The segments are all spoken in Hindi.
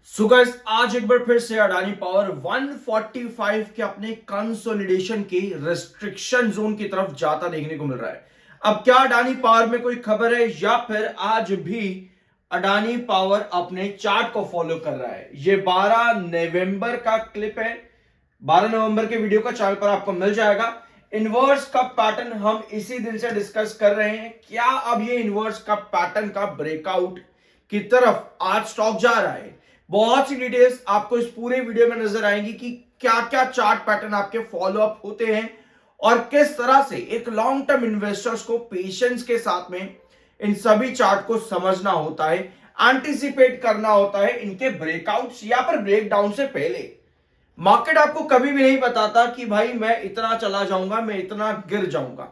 सो गाइस आज एक बार फिर से अडानी पावर 145 के अपने कंसोलिडेशन के रेस्ट्रिक्शन जोन की तरफ जाता देखने को मिल रहा है। अब क्या अडानी पावर में कोई खबर है या फिर आज भी अडानी पावर अपने चार्ट को फॉलो कर रहा है? ये 12 नवंबर का क्लिप है। 12 नवंबर के वीडियो का चैनल पर आपको मिल जाएगा। इन्वर्स का पैटर्न हम इसी दिन से डिस्कस कर रहे हैं। क्या अब ये इन्वर्स का पैटर्न का ब्रेकआउट की तरफ आज स्टॉक जा रहा है? बहुत सी डिटेल्स आपको इस पूरे वीडियो में नजर आएंगी कि क्या क्या चार्ट पैटर्न आपके फॉलो अप होते हैं और किस तरह से एक लॉन्ग टर्म इन्वेस्टर्स को पेशेंस के साथ में इन सभी चार्ट को समझना होता है, एंटिसिपेट करना होता है इनके ब्रेकआउट्स या फिर ब्रेकडाउन से पहले। मार्केट आपको कभी भी नहीं बताता कि भाई मैं इतना चला जाऊंगा, मैं इतना गिर जाऊंगा।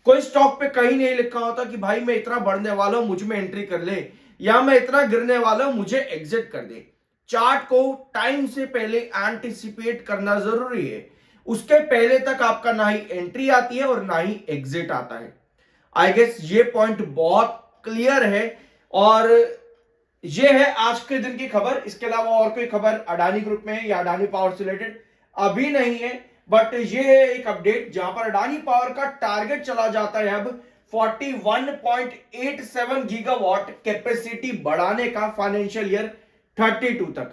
कोई स्टॉक पे कहीं नहीं लिखा होता कि भाई मैं इतना बढ़ने वाला हूं, मुझ में एंट्री कर ले, या मैं इतना गिरने वाला हूं, मुझे एग्जिट कर दे। चार्ट को टाइम से पहले एंटिसिपेट करना जरूरी है। उसके पहले तक आपका ना ही एंट्री आती है और ना ही एग्जिट आता है। आई गेस ये पॉइंट बहुत क्लियर है। और ये है आज के दिन की खबर। इसके अलावा और कोई खबर अडानी ग्रुप में या अडानी पावर से रिलेटेड अभी नहीं है, बट ये है एक अपडेट जहां पर अडानी पावर का टारगेट चला जाता है अब 41.87 गीगावाट कैपेसिटी बढ़ाने का फाइनेंशियल ईयर 32 तक।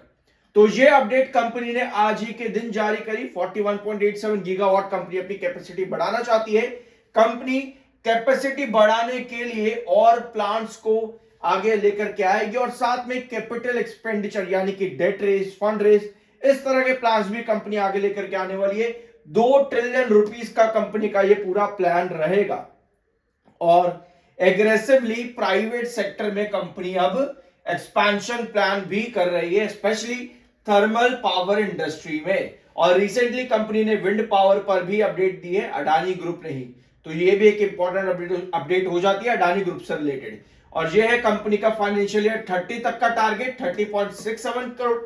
तो ये अपडेट कंपनी ने आज ही के दिन जारी करी। 41.87 गीगावाट कंपनी अपनी कैपेसिटी बढ़ाना चाहती है। कंपनी कैपेसिटी बढ़ाने के लिए और प्लांट्स को आगे लेकर के आएगी और साथ में कैपिटल एक्सपेंडिचर यानी कि डेट रेस, फंड रेस, इस तरह के प्लान्स भी कंपनी आगे लेकर के आने वाली है। 2 ट्रिलियन रुपीस का कंपनी का ये पूरा प्लान रहेगा। और एग्रेसिवली प्राइवेट सेक्टर में कंपनी अब एक्सपेंशन प्लान भी कर रही है, स्पेशली थर्मल पावर इंडस्ट्री में। और रिसेंटली कंपनी ने विंड पावर पर भी अपडेट दी है, अडानी ग्रुप ने ही। तो ये भी एक इंपॉर्टेंट अपडेट हो जाती है अडानी ग्रुप से रिलेटेड। और ये है कंपनी का फाइनेंशियल ईयर 30 तक का टारगेट, 30.67 करोड़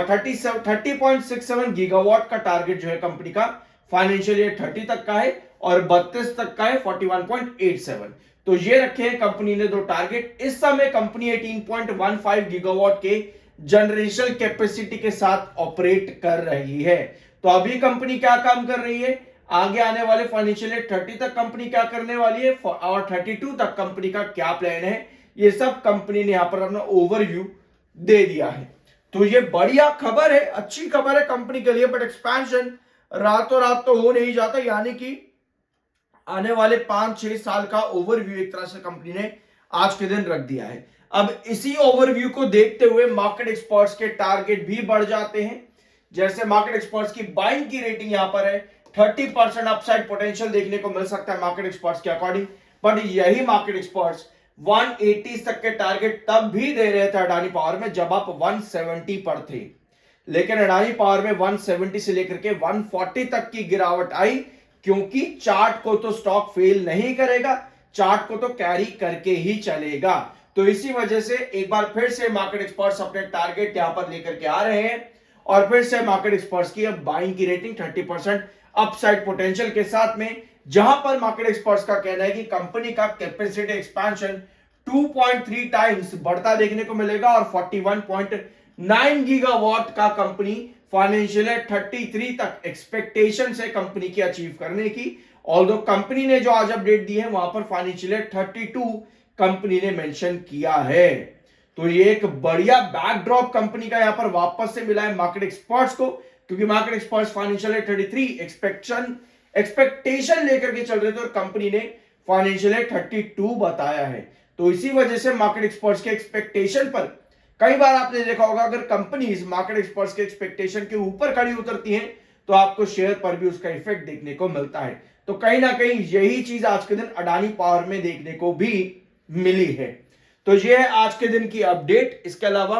30.67 गीगावाट का टारगेट जो है कंपनी का फाइनेंशियल ईयर 30 तक का है और 32 तक का है 41.87। तो ये रखे हैं कंपनी ने दो टारगेट। इस समय कंपनी 18.15 गीगावाट के जनरेशन कैपेसिटी के साथ ऑपरेट कर रही है। तो अभी कंपनी क्या काम कर रही है, आगे आने वाले फाइनेंशियल ईयर 30 तक कंपनी क्या करने वाली है और 32 तक कंपनी का क्या प्लान है, ये सब कंपनी ने यहां पर अपना ओवरव्यू दे दिया है। तो ये बढ़िया खबर है, अच्छी खबर है कंपनी के लिए। बट एक्सपेंशन रातों रात तो हो नहीं जाता, यानी कि आने वाले 5-6 साल का ओवरव्यू एक तरह से कंपनी ने आज के दिन रख दिया है। अब इसी ओवरव्यू को देखते हुए मार्केट एक्सपर्ट्स के टारगेट भी बढ़ जाते हैं। जैसे मार्केट एक्सपर्ट्स की बाइंग की रेटिंग यहां पर है 30% अपसाइड पोटेंशियल देखने को मिल सकता है मार्केट एक्सपर्ट्स के अकॉर्डिंग। बट यही मार्केट एक्सपर्ट्स 180 तक के टारगेट तब भी दे रहे थे अडानी पावर में जब आप 170 पर थे। लेकिन अडानी पावर में 170 से लेकर के 140 तक की गिरावट आई, क्योंकि चार्ट को तो स्टॉक फेल नहीं करेगा, चार्ट को तो कैरी करके ही चलेगा। तो इसी वजह से एक बार फिर से मार्केट एक्सपर्ट्स अपने टारगेट यहां पर लेकर के आ रहे हैं। और फिर से मार्केट एक्सपर्ट्स की अब बाइंग की रेटिंग 30% अपसाइड पोटेंशियल के साथ में, जहां पर मार्केट एक्सपर्ट्स का कहना है कि कंपनी का कैपेसिटी एक्सपेंशन 2.3 टाइम्स बढ़ता देखने को मिलेगा और 41.9 गीगावाट का कंपनी फाइनेंशियल ईयर 33 तक एक्सपेक्टेशन है कंपनी की अचीव करने की। ऑल्दो कंपनी ने जो आज अपडेट दी है वहां पर फाइनेंशियल ईयर 32 कंपनी ने मेंशन किया है। तो ये एक बढ़िया बैकड्रॉप कंपनी का यहां पर वापस से मिला है मार्केट एक्सपर्ट्स को, क्योंकि market experts financial year 33 expectation लेकर के चल रहे थे और कंपनी ने फाइनेंशियल ईयर 32 बताया है। तो इसी वजह से मार्केट एक्सपर्ट्स के एक्सपेक्टेशन पर कई बार आपने देखा होगा, अगर कंपनीज मार्केट एक्सपर्ट्स के एक्सपेक्टेशन के ऊपर खड़ी उतरती हैं तो आपको शेयर पर भी उसका इफेक्ट देखने को मिलता है। तो कहीं ना कहीं यही चीज आज के दिन अडानी पावर में देखने को भी मिली है। तो यह है आज के दिन की अपडेट। इसके अलावा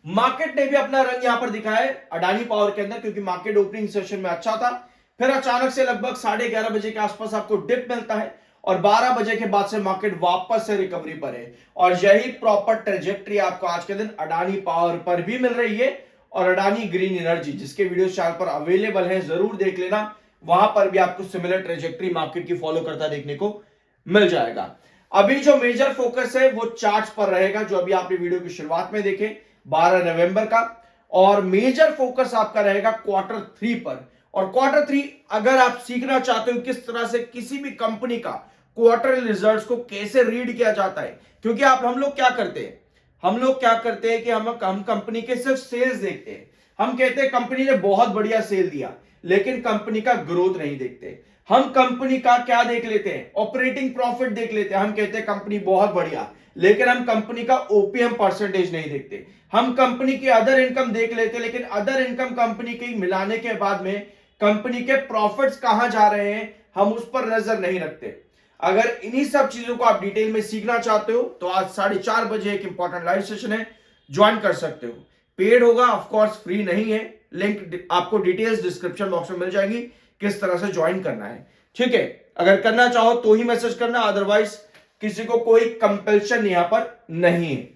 मार्केट ने भी अपना रंग यहां पर दिखाया है अडानी पावर के अंदर, क्योंकि मार्केट ओपनिंग सेशन में अच्छा था, फिर अचानक से लगभग 11:30 बजे के आसपास आपको डिप मिलता है और 12 बजे के बाद से मार्केट वापस से रिकवरी पर है। और यही प्रॉपर ट्रेजेक्टरी आपको आज के दिन अडानी पावर पर भी मिल रही है। और अडानी ग्रीन एनर्जी, जिसके वीडियो चैनल पर अवेलेबल है, जरूर देख लेना, वहां पर भी आपको सिमिलर ट्रेजेक्टरी मार्केट की फॉलो करता देखने को मिल जाएगा। अभी जो मेजर फोकस है वो चार्ट्स पर रहेगा, जो अभी आपने वीडियो की शुरुआत में देखे। 12 नवंबर का, और मेजर फोकस आपका रहेगा क्वार्टर 3 पर। और क्वार्टर 3 अगर आप सीखना चाहते हो किस तरह से किसी भी कंपनी का क्वार्टर रिजल्ट्स को कैसे रीड किया जाता है, क्योंकि हम लोग क्या करते हैं, कि हम कंपनी के सिर्फ सेल्स देखते हैं। हम कहते हैं कंपनी ने बहुत बढ़िया सेल दिया, लेकिन कंपनी का ग्रोथ नहीं देखते। हम कंपनी का क्या देख लेते हैं, ऑपरेटिंग प्रॉफिट देख लेते हैं। हम कहते हैं कंपनी बहुत बढ़िया, लेकिन हम कंपनी का ओपीएम परसेंटेज नहीं देखते। हम कंपनी की अदर इनकम देख लेते हैं, लेकिन अदर इनकम कंपनी की मिलाने के बाद में कंपनी के प्रॉफिट्स कहां जा रहे हैं, हम उस पर नजर नहीं रखते। अगर इन्हीं सब चीजों को आप डिटेल में सीखना चाहते हो तो आज 4:30 बजे एक इंपॉर्टेंट लाइव सेशन है, ज्वाइन कर सकते हो। पेड होगा, ऑफ कोर्स फ्री नहीं है। लिंक आपको डिटेल्स डिस्क्रिप्शन बॉक्स में मिल जाएगी किस तरह से ज्वाइन करना है, ठीक है। अगर करना चाहो तो ही मैसेज करना, अदरवाइज किसी को कोई कंपल्शन यहां पर नहीं है।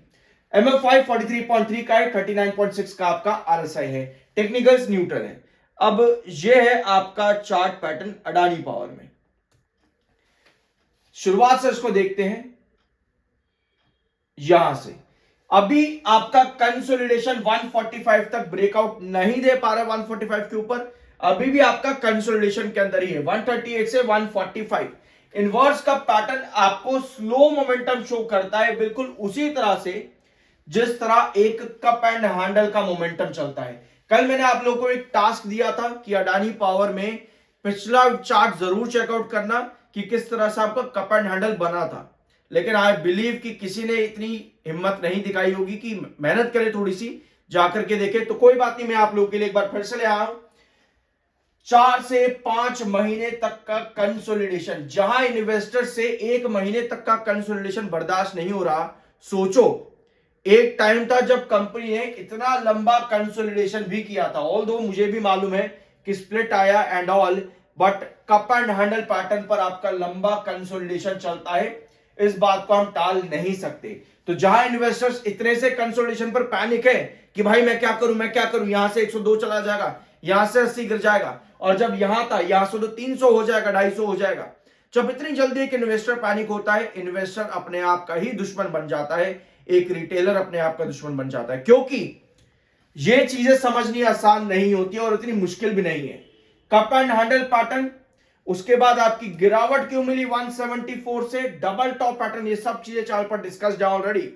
MF5 43.3 का है, 39.6 का आपका RSI है, टेक्निकल्स न्यूट्रल है। अब यह है आपका चार्ट पैटर्न अडानी पावर में। शुरुआत से इसको देखते हैं, यहां से अभी आपका कंसोलिडेशन 145 तक ब्रेकआउट नहीं दे पा रहा है। 145 के ऊपर अभी भी आपका कंसोलिडेशन के अंदर ही है, 138 से 145। इनवर्स का पैटर्न आपको स्लो मोमेंटम शो करता है, बिल्कुल उसी तरह से जिस तरह एक कप एंड हैंडल का मोमेंटम चलता है। कल मैंने आप लोगों को एक टास्क दिया था कि अडानी पावर में पिछला चार्ट जरूर चेकआउट करना कि किस तरह से आपका कप एंड हैंडल बना था, लेकिन आई बिलीव कि किसी ने इतनी हिम्मत नहीं दिखाई होगी कि मेहनत करे थोड़ी सी, जाकर के देखे। तो कोई बात नहीं, मैं आप लोगों के लिए एक बार फिर से ले आया हूं। 4 से 5 महीने तक का कंसोलिडेशन, जहां इन्वेस्टर से 1 महीने तक का कंसोलिडेशन बर्दाश्त नहीं हो रहा। सोचो, एक टाइम था जब कंपनी ने इतना लंबा कंसोलिडेशन भी किया था, ऑल्दो मुझे भी मालूम है कि स्प्लिट आया and all, but cup and handle pattern पर आपका लंबा कंसोलिडेशन चलता है, इस बात को हम टाल नहीं सकते। तो जहां इन्वेस्टर्स इतने से कंसोलिडेशन पर पैनिक है कि भाई मैं क्या करूं, यहां से 102 चला जाएगा, यहां से 80 गिर जाएगा, और जब यहां था यहां से तो 300 हो जाएगा, 250 हो जाएगा। जब इतनी जल्दी एक इन्वेस्टर पैनिक होता है, इन्वेस्टर अपने आप का ही दुश्मन बन जाता है, एक रिटेलर अपने आप का दुश्मन बन जाता है, क्योंकि ये चीजें समझनी आसान नहीं होती और इतनी मुश्किल भी नहीं है। कप एंड हैंडल पैटर्न, उसके बाद आपकी गिरावट क्यों मिली 174 से, डबल टॉप पैटर्न, ये सब चीजें चार्ट पर डिस्कस है ऑलरेडी।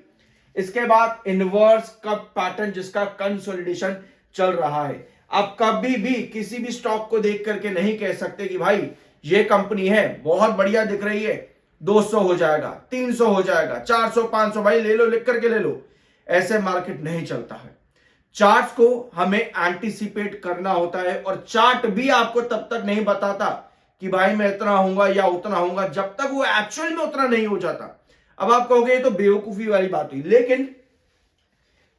इसके बाद इनवर्स कप पैटर्न जिसका कंसोलिडेशन चल रहा है। आप कभी भी किसी भी स्टॉक को देख करके नहीं कह सकते कि भाई ये कंपनी है बहुत बढ़िया दिख रही है, 200 हो जाएगा, 300 हो जाएगा, 400 500, भाई ले लो, लिख करके ले लो। ऐसे मार्केट नहीं चलता है। चार्ट्स को हमें एंटीसिपेट करना होता है, और चार्ट भी आपको तब तक नहीं बताता कि भाई मैं इतना होऊंगा या उतना होऊंगा, जब तक वो एक्चुअल में उतना नहीं हो जाता। अब आप कहोगे ये तो बेवकूफी वाली बात हुई, लेकिन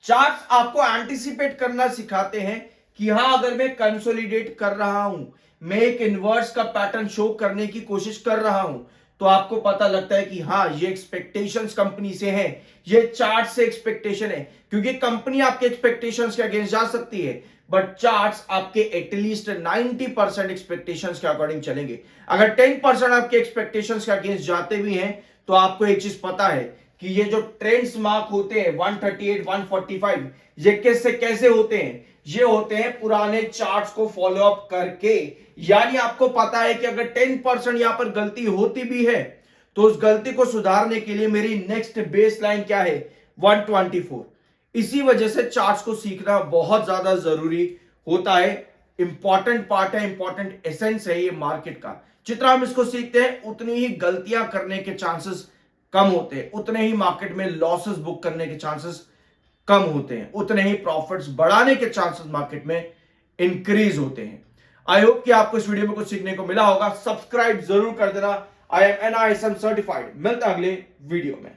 चार्ट्स आपको एंटीसिपेट करना सिखाते हैं कि हां, अगर मैं कंसोलिडेट कर रहा हूं, मैं एक इनवर्स का पैटर्न शो करने की कोशिश कर रहा हूं, तो आपको पता लगता है कि हाँ, ये एक्सपेक्टेशंस कंपनी से है, ये चार्ट से एक्सपेक्टेशन है, क्योंकि कंपनी आपके एक्सपेक्टेशंस के अगेंस्ट जा सकती है, बट चार्ट्स आपके एटलीस्ट 90% एक्सपेक्टेशंस के अकॉर्डिंग चलेंगे। अगर 10% आपके एक्सपेक्टेशंस के अगेंस्ट जाते भी हैं, तो आपको एक चीज पता है कि ये जो ट्रेंड्स मार्क होते हैं 138 145, ये कैसे होते हैं, ये होते हैं पुराने चार्ट्स को फॉलो अप करके। यानी आपको पता है कि अगर 10% यहां पर गलती होती भी है, तो उस गलती को सुधारने के लिए मेरी नेक्स्ट बेस लाइन क्या है, 124। इसी वजह से चार्ट्स को सीखना बहुत ज्यादा जरूरी होता है, इंपॉर्टेंट पार्ट है, इंपॉर्टेंट एसेंस है ये मार्केट का। जितना हम इसको सीखते हैं, उतनी ही गलतियां करने के चांसेस कम होते हैं, उतने ही मार्केट में लॉसेस बुक करने के चांसेस कम होते हैं, उतने ही प्रॉफिट्स बढ़ाने के चांसेस मार्केट में इंक्रीज होते हैं। आई होप कि आपको इस वीडियो में कुछ सीखने को मिला होगा। सब्सक्राइब जरूर कर देना। I am NISM certified. मिलता अगले वीडियो में।